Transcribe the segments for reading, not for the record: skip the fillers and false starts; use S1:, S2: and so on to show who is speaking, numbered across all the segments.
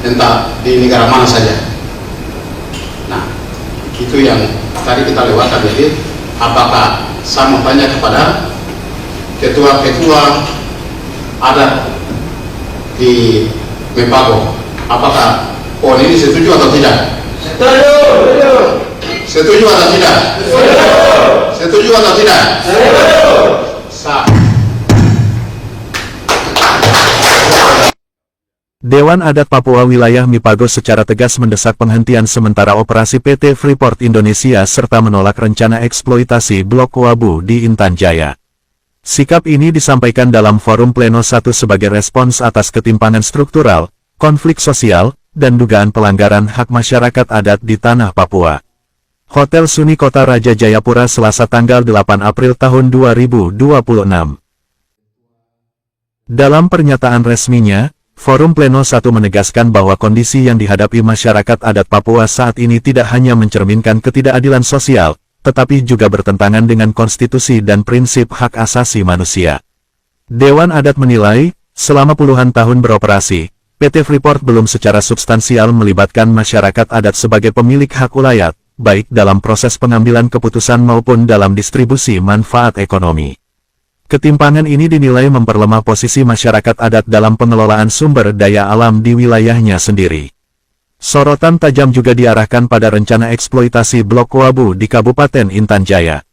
S1: entah di negara mana saja. Nah, itu yang tadi kita lewatkan. Jadi apakah sama tanya kepada ketua-ketua adat di Mepago, apakah PON ini setuju atau tidak?
S2: Setuju.
S1: Setuju atau tidak? Setuju atau tidak? Sah.
S3: Dewan Adat Papua Wilayah Mipago secara tegas mendesak penghentian sementara operasi PT Freeport Indonesia serta menolak rencana eksploitasi Blok Wabu di Intan Jaya. Sikap ini disampaikan dalam Forum Pleno 1 sebagai respons atas ketimpangan struktural, konflik sosial, dan dugaan pelanggaran hak masyarakat adat di tanah Papua. Hotel Suni Kota Raja Jayapura Selasa tanggal 8 April tahun 2026. Dalam pernyataan resminya, Forum Pleno 1 menegaskan bahwa kondisi yang dihadapi masyarakat adat Papua saat ini tidak hanya mencerminkan ketidakadilan sosial, tetapi juga bertentangan dengan konstitusi dan prinsip hak asasi manusia. Dewan Adat menilai, selama puluhan tahun beroperasi, PT Freeport belum secara substansial melibatkan masyarakat adat sebagai pemilik hak ulayat, baik dalam proses pengambilan keputusan maupun dalam distribusi manfaat ekonomi. Ketimpangan ini dinilai memperlemah posisi masyarakat adat dalam pengelolaan sumber daya alam di wilayahnya sendiri. Sorotan tajam juga diarahkan pada rencana eksploitasi Blok Wabu di Kabupaten Intan Jaya.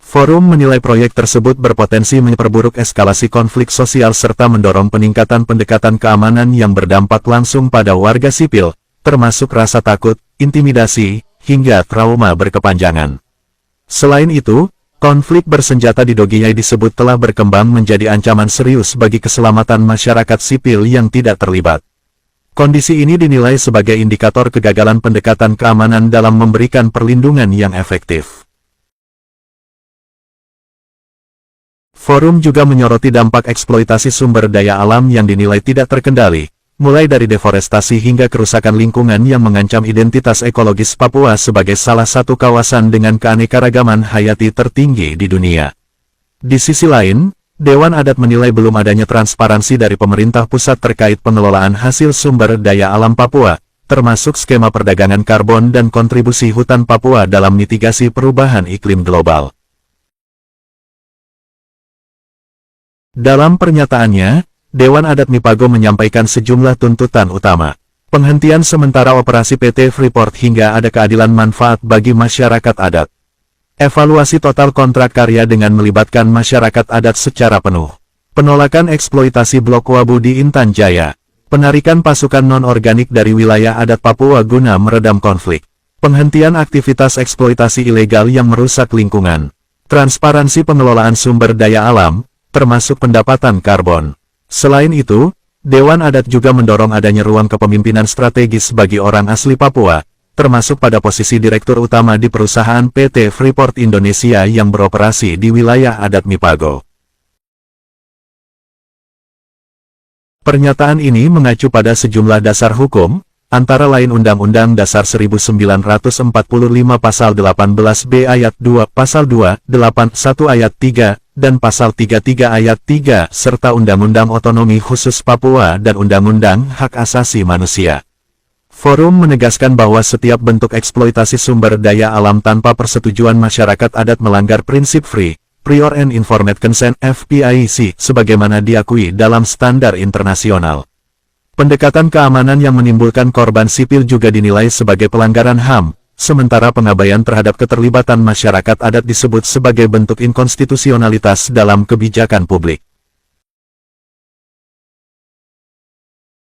S3: Forum menilai proyek tersebut berpotensi memperburuk eskalasi konflik sosial serta mendorong peningkatan pendekatan keamanan yang berdampak langsung pada warga sipil, termasuk rasa takut, intimidasi, hingga trauma berkepanjangan. Selain itu, konflik bersenjata di Dogiyai disebut telah berkembang menjadi ancaman serius bagi keselamatan masyarakat sipil yang tidak terlibat. Kondisi ini dinilai sebagai indikator kegagalan pendekatan keamanan dalam memberikan perlindungan yang efektif. Forum juga menyoroti dampak eksploitasi sumber daya alam yang dinilai tidak terkendali, mulai dari deforestasi hingga kerusakan lingkungan yang mengancam identitas ekologis Papua sebagai salah satu kawasan dengan keanekaragaman hayati tertinggi di dunia. Di sisi lain, Dewan Adat menilai belum adanya transparansi dari pemerintah pusat terkait pengelolaan hasil sumber daya alam Papua, termasuk skema perdagangan karbon dan kontribusi hutan Papua dalam mitigasi perubahan iklim global. Dalam pernyataannya, Dewan Adat Mipago menyampaikan sejumlah tuntutan utama. Penghentian sementara operasi PT Freeport hingga ada keadilan manfaat bagi masyarakat adat. Evaluasi total kontrak karya dengan melibatkan masyarakat adat secara penuh. Penolakan eksploitasi Blok Wabu di Intan Jaya. Penarikan pasukan non-organik dari wilayah adat Papua guna meredam konflik. Penghentian aktivitas eksploitasi ilegal yang merusak lingkungan. Transparansi pengelolaan sumber daya alam, termasuk pendapatan karbon. Selain itu, Dewan Adat juga mendorong adanya ruang kepemimpinan strategis bagi orang asli Papua, termasuk pada posisi direktur utama di perusahaan PT Freeport Indonesia yang beroperasi di wilayah adat Mipago. Pernyataan ini mengacu pada sejumlah dasar hukum, antara lain Undang-Undang Dasar 1945 Pasal 18B Ayat 2, Pasal 2, 81 Ayat 3, dan Pasal 33 Ayat 3, serta Undang-Undang Otonomi Khusus Papua dan Undang-Undang Hak Asasi Manusia. Forum menegaskan bahwa setiap bentuk eksploitasi sumber daya alam tanpa persetujuan masyarakat adat melanggar prinsip Free, Prior and Informed Consent (FPIC) sebagaimana diakui dalam standar internasional. Pendekatan keamanan yang menimbulkan korban sipil juga dinilai sebagai pelanggaran HAM, sementara pengabaian terhadap keterlibatan masyarakat adat disebut sebagai bentuk inkonstitusionalitas dalam kebijakan publik.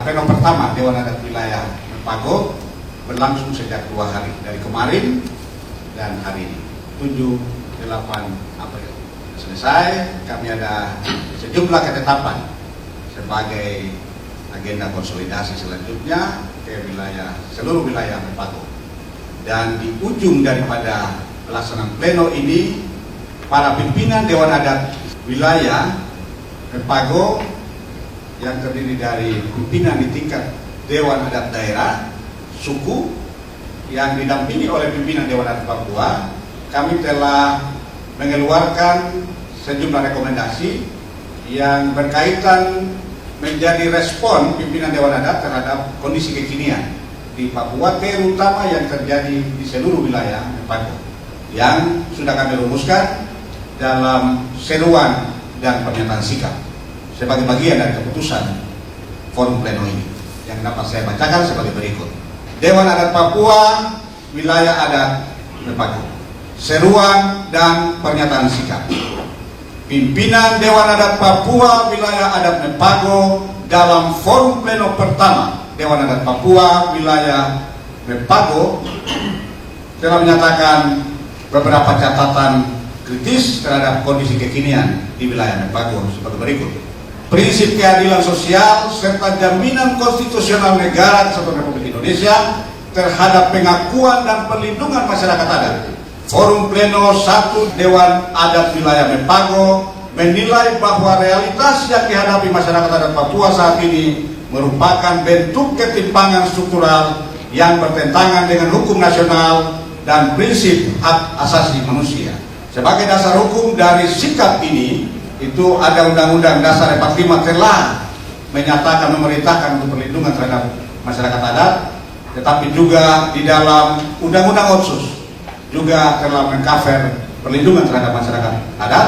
S1: Pleno pertama Dewan Adat Wilayah Mipago berlangsung sejak 2 hari, dari kemarin dan hari ini, 7-8 April. Selesai, kami ada sejumlah ketetapan sebagai agenda konsolidasi selanjutnya ke seluruh wilayah Mipago. Dan di ujung daripada pelaksanaan pleno ini, para pimpinan Dewan Adat Wilayah Mipago yang terdiri dari pimpinan di tingkat Dewan Adat Daerah, suku, yang didampingi oleh pimpinan Dewan Adat Papua, kami telah mengeluarkan sejumlah rekomendasi yang berkaitan menjadi respon pimpinan Dewan Adat terhadap kondisi kekinian di Papua, terutama yang terjadi di seluruh wilayah Mepago, yang sudah kami rumuskan dalam seruan dan pernyataan sikap sebagai bagian dari keputusan forum pleno ini, yang dapat saya bacakan sebagai berikut. Dewan Adat Papua, wilayah adat Mepago. Seruan dan pernyataan sikap. Pimpinan Dewan Adat Papua, wilayah adat Mepago dalam forum pleno pertama Dewan Adat Papua, wilayah Mepago telah menyatakan beberapa catatan kritis terhadap kondisi kekinian di wilayah Mepago sebagai berikut. Prinsip keadilan sosial serta jaminan konstitusional negara Kesatuan Republik Indonesia terhadap pengakuan dan perlindungan masyarakat adat. Forum Pleno 1 Dewan Adat Wilayah Mepago menilai bahwa realitas yang dihadapi masyarakat adat Papua saat ini merupakan bentuk ketimpangan struktural yang bertentangan dengan hukum nasional dan prinsip hak asasi manusia. Sebagai dasar hukum dari sikap ini, itu ada Undang-Undang Dasar 45 telah menyatakan memerintahkan untuk perlindungan terhadap masyarakat adat, tetapi juga di dalam Undang-Undang Otsus juga telah mengcover perlindungan terhadap masyarakat adat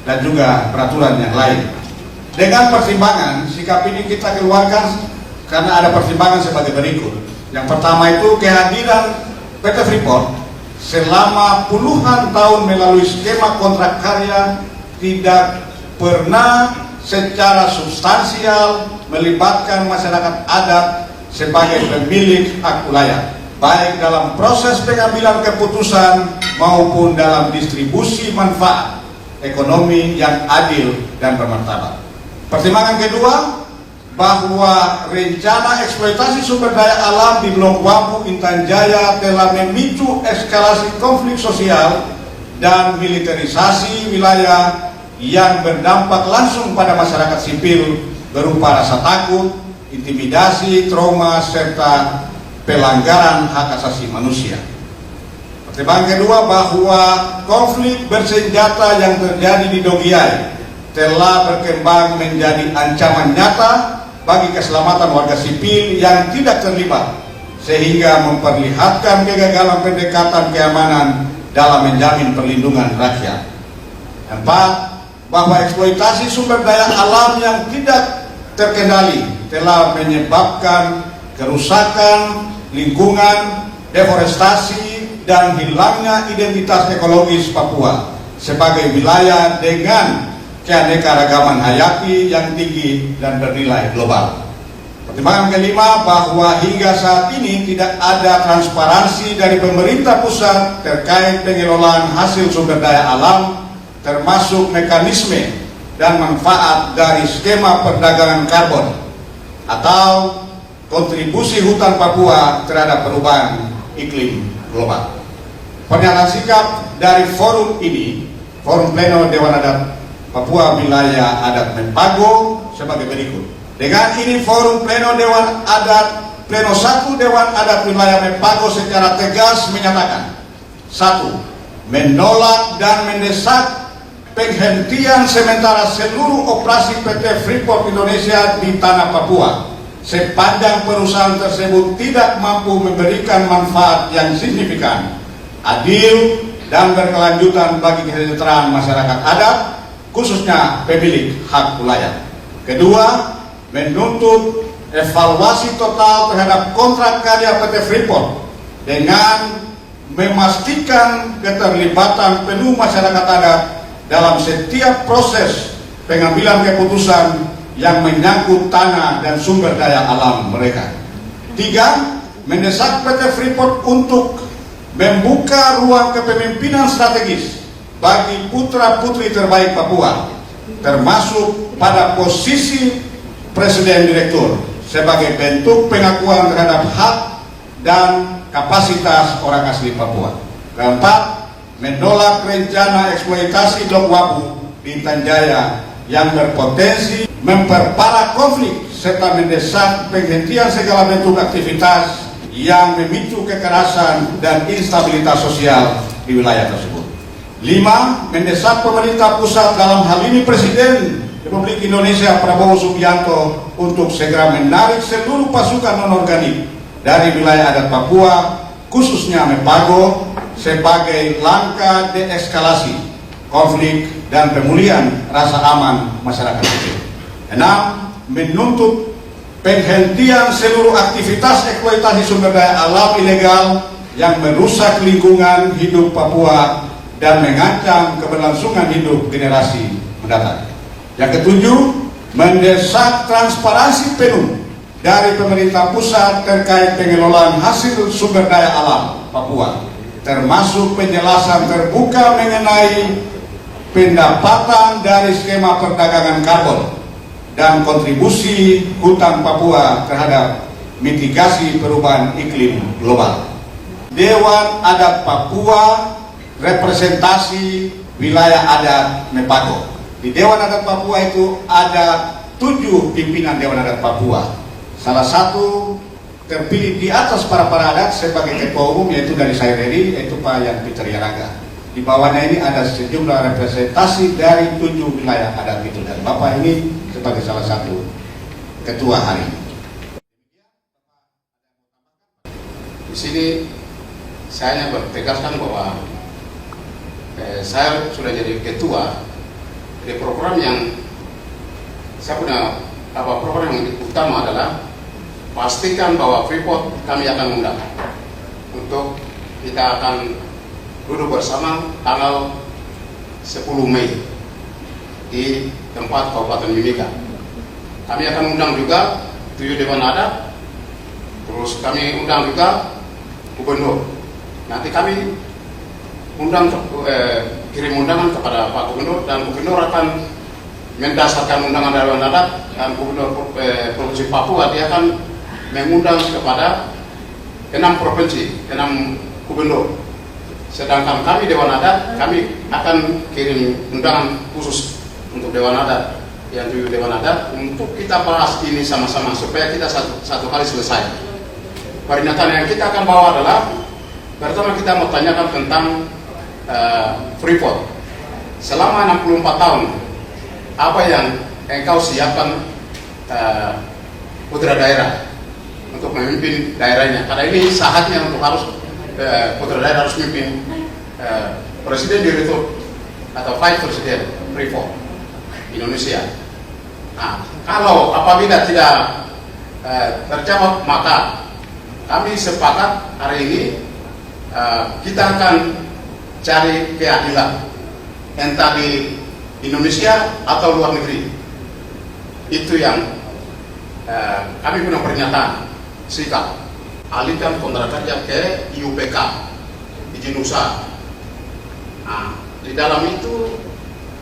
S1: dan juga peraturan yang lain. Dengan pertimbangan, sikap ini kita keluarkan karena ada pertimbangan sebagai berikut. Yang pertama itu kehadiran PT Freeport selama puluhan tahun melalui skema kontrak karya tidak pernah secara substansial melibatkan masyarakat adat sebagai pemilik hak wilayah, baik dalam proses pengambilan keputusan maupun dalam distribusi manfaat ekonomi yang adil dan bermartabat. Pertimbangan kedua, bahwa rencana eksploitasi sumber daya alam di Blok Wabu Intan Jaya telah memicu eskalasi konflik sosial dan militerisasi wilayah yang berdampak langsung pada masyarakat sipil berupa rasa takut, intimidasi, trauma, serta pelanggaran hak asasi manusia. Pertimbangan kedua, bahwa konflik bersenjata yang terjadi di Dogiai telah berkembang menjadi ancaman nyata bagi keselamatan warga sipil yang tidak terlibat, sehingga memperlihatkan kegagalan pendekatan keamanan dalam menjamin perlindungan rakyat. 4. Bahwa eksploitasi sumber daya alam yang tidak terkendali telah menyebabkan kerusakan lingkungan, deforestasi, dan hilangnya identitas ekologis Papua sebagai wilayah dengan keanekaragaman hayati yang tinggi dan bernilai global. Pertimbangan kelima, bahwa hingga saat ini tidak ada transparansi dari pemerintah pusat terkait pengelolaan hasil sumber daya alam, termasuk mekanisme dan manfaat dari skema perdagangan karbon atau kontribusi hutan Papua terhadap perubahan iklim global. Pernyataan sikap dari forum ini, Forum Pleno Dewan Adat Papua Wilayah Adat Mepago sebagai berikut. Dengan ini Forum Pleno Dewan Adat Pleno 1 Dewan Adat Wilayah Mepago secara tegas menyatakan: 1. Menolak dan mendesak penghentian sementara seluruh operasi PT Freeport Indonesia di tanah Papua sepanjang perusahaan tersebut tidak mampu memberikan manfaat yang signifikan, adil, dan berkelanjutan bagi kesejahteraan masyarakat adat, khususnya pemilik hak wilayah. Kedua, menuntut evaluasi total terhadap kontrak karya PT Freeport dengan memastikan keterlibatan penuh masyarakat adat dalam setiap proses pengambilan keputusan yang menyangkut tanah dan sumber daya alam mereka. 3. Mendesak PT Freeport untuk membuka ruang kepemimpinan strategis bagi putra-putri terbaik Papua, termasuk pada posisi Presiden Direktur, sebagai bentuk pengakuan terhadap hak dan kapasitas orang asli Papua. Keempat, menolak rencana eksploitasi Blok Wabu di Intan Jaya yang berpotensi memperparah konflik serta mendesak penghentian segala bentuk aktivitas yang memicu kekerasan dan instabilitas sosial di wilayah tersebut. 5. Mendesak pemerintah pusat, dalam hal ini Presiden Republik Indonesia Prabowo Subianto untuk segera menarik seluruh pasukan non-organik dari wilayah adat Papua, khususnya Mepago, sebagai langkah deeskalasi konflik dan pemulihan rasa aman masyarakat sipil. 6. Menuntut penghentian seluruh aktivitas eksploitasi sumber daya alam ilegal yang merusak lingkungan hidup Papua dan mengancam keberlangsungan hidup generasi mendatang. Yang ketujuh, mendesak transparansi penuh dari pemerintah pusat terkait pengelolaan hasil sumber daya alam Papua, termasuk penjelasan terbuka mengenai pendapatan dari skema perdagangan karbon dan kontribusi hutan Papua terhadap mitigasi perubahan iklim global. Dewan Adat Papua representasi wilayah adat Mepago. Di Dewan Adat Papua itu ada 7 pimpinan Dewan Adat Papua. Salah satu terpilih di atas para adat sebagai ketua umum, yaitu dari Saireri, yaitu Pak Yan Peter Yaraga. Di bawahnya ini ada sejumlah representasi dari 7 wilayah adat itu, dan Bapak ini sebagai salah satu ketua hari ini.
S2: Di sini saya bertegaskan bahwa saya sudah jadi ketua di program yang saya punya program yang utama adalah pastikan bahwa Freeport kami akan undang untuk kita akan duduk bersama tanggal 10 Mei di tempat Kabupaten Mimika. Kami akan undang juga 7 Dewan Adat, terus kami undang juga Gubernur. Nanti kami kirim undangan kepada Pak Gubernur, dan Gubernur akan mendasarkan undangan Dewan Adat, dan Gubernur Provinsi Papua dia akan mengundang kepada 6 provinsi, 6 gubernur. Sedangkan kami Dewan Adat, kami akan kirim undangan khusus untuk Dewan Adat, yang 7 Dewan Adat, untuk kita bahas ini sama-sama supaya kita satu kali selesai. Pernyataan yang kita akan bawa adalah, pertama kita mau tanyakan tentang Freeport. Selama 64 tahun, apa yang engkau siapkan putra daerah untuk memimpin daerahnya? Karena ini saatnya untuk harus putra daerah harus memimpin presiden direktur atau vice presiden Freeport Indonesia. Nah, kalau apabila tidak terjawab, maka kami sepakat hari ini kita akan cari keadilan, entah di Indonesia atau luar negeri. Itu yang kami punya pernyataan sikap. Alihkan kontrak kerja ke IUPK, izin usaha. Nah, di dalam itu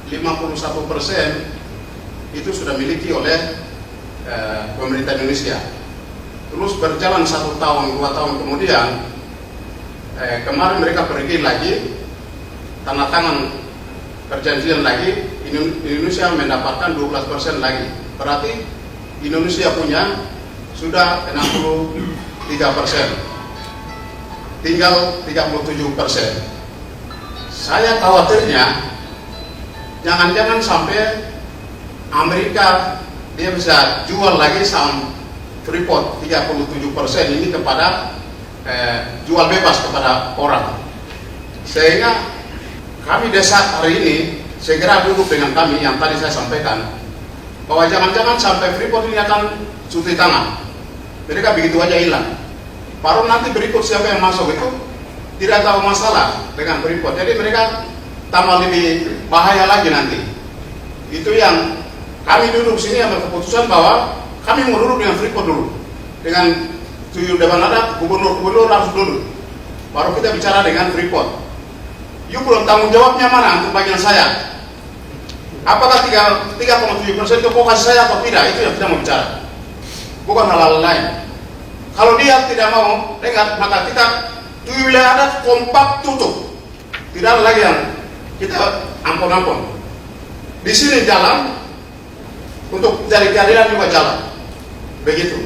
S2: 51% itu sudah miliki oleh pemerintah Indonesia. Terus berjalan 1 tahun, 2 tahun kemudian, kemarin mereka pergi lagi, tanda tangan perjanjian lagi, Indonesia mendapatkan 12% lagi. Berarti Indonesia punya sudah 63%, tinggal 37%. Saya khawatirnya jangan-jangan sampai Amerika dia bisa jual lagi saham Freeport 37% ini kepada jual bebas kepada orang. Sehingga kami desak hari ini segera duduk dengan kami yang tadi saya sampaikan, bahwa jangan-jangan sampai Freeport ini akan cuci tangan. Mereka begitu aja hilang. Baru nanti berikut siapa yang masuk itu tidak tahu masalah dengan Freeport. Jadi mereka tambah lebih bahaya lagi nanti. Itu yang kami duduk sini ambil keputusan bahwa kami mau duduk dengan Freeport dulu, dengan 7 Dewan Adat, gubernur harus duduk. Baru kita bicara dengan Freeport. You belum tanggung jawabnya mana untuk bagian saya? Apakah 3,7% itu kasih saya atau tidak? Itu yang kita mau bicara, bukan hal-hal lain. Kalau dia tidak mau dengar, maka kita 7 wilayah adat kompak tutup. Tidak ada lagi yang kita ampun-ampun. Di sini jalan untuk cari keadilan juga jalan. Begitu.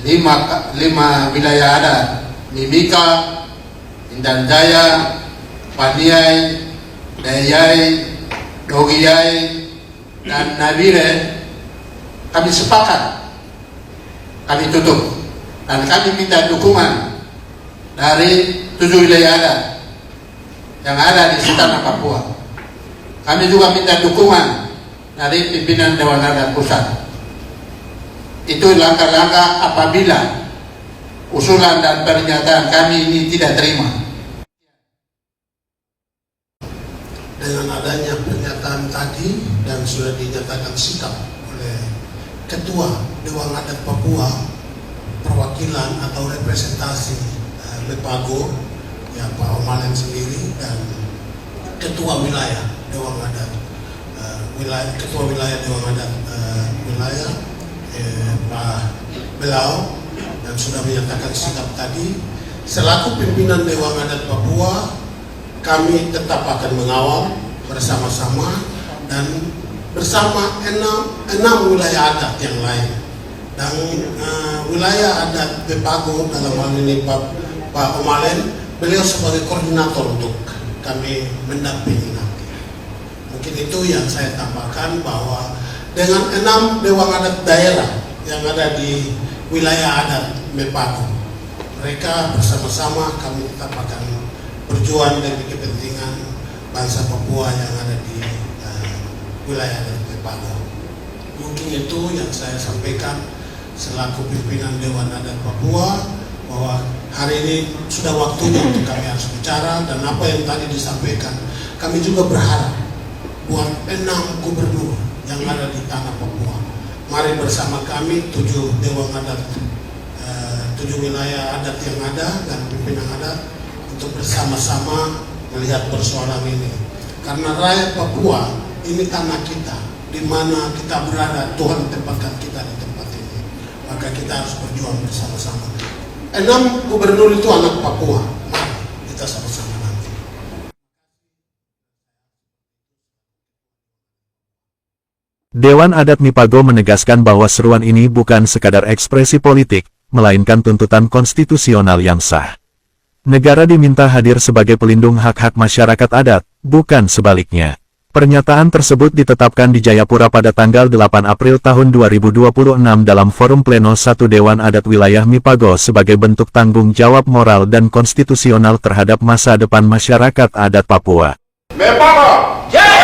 S4: 5 wilayah adat: Mimika, Indan Jaya, Paniai, Dayai, Dogiyai, dan Nabire, kami sepakat, kami tutup, dan kami minta dukungan dari 7 wilayah adat yang ada di tanah Papua. Kami juga minta dukungan dari pimpinan Dewan Adat Pusat. Itu langkah-langkah apabila usulan dan pernyataan kami ini tidak terima.
S5: Dengan adanya pernyataan tadi dan sudah dinyatakan sikap oleh Ketua Dewan Adat Papua, perwakilan atau representasi Lepago, ya Pak Omalen sendiri, dan Ketua Wilayah Dewan Adat Ketua Wilayah Dewan Adat Wilayah Pak Belau, dan sudah menyatakan sikap tadi. Selaku pimpinan Dewan Adat Papua, kami tetap akan mengawal bersama-sama dan bersama enam wilayah adat yang lain, dan wilayah adat Lepago dalam hal ini Pak Omalen, beliau sebagai koordinator untuk kami mendampingi nanti. Mungkin itu yang saya tambahkan, bahwa dengan 6 dewan adat daerah yang ada di wilayah adat Lepago, mereka bersama-sama kami tetap akan berjuang demi kepentingan bangsa Papua yang ada di wilayah Lepago. Mungkin itu yang saya sampaikan selaku pimpinan Dewan Adat Papua, bahwa hari ini sudah waktunya untuk kami harus bicara, dan apa yang tadi disampaikan, kami juga berharap buat 6 gubernur yang ada di tanah Papua. Mari bersama kami 7 Dewan Adat, 7 wilayah adat yang ada dan pimpinan adat, untuk bersama-sama melihat persoalan ini. Karena rakyat Papua ini tanah kita, di mana kita berada, Tuhan tempatkan kita di tempat ini. Maka kita harus berjuang bersama-sama. 6 gubernur itu anak Papua. Mari kita sama-sama nanti.
S3: Dewan Adat Mipago menegaskan bahwa seruan ini bukan sekadar ekspresi politik, melainkan tuntutan konstitusional yang sah. Negara diminta hadir sebagai pelindung hak-hak masyarakat adat, bukan sebaliknya. Pernyataan tersebut ditetapkan di Jayapura pada tanggal 8 April tahun 2026 dalam Forum Pleno 1 Dewan Adat Wilayah Mipago sebagai bentuk tanggung jawab moral dan konstitusional terhadap masa depan masyarakat adat Papua.
S2: Mipago! Jaya!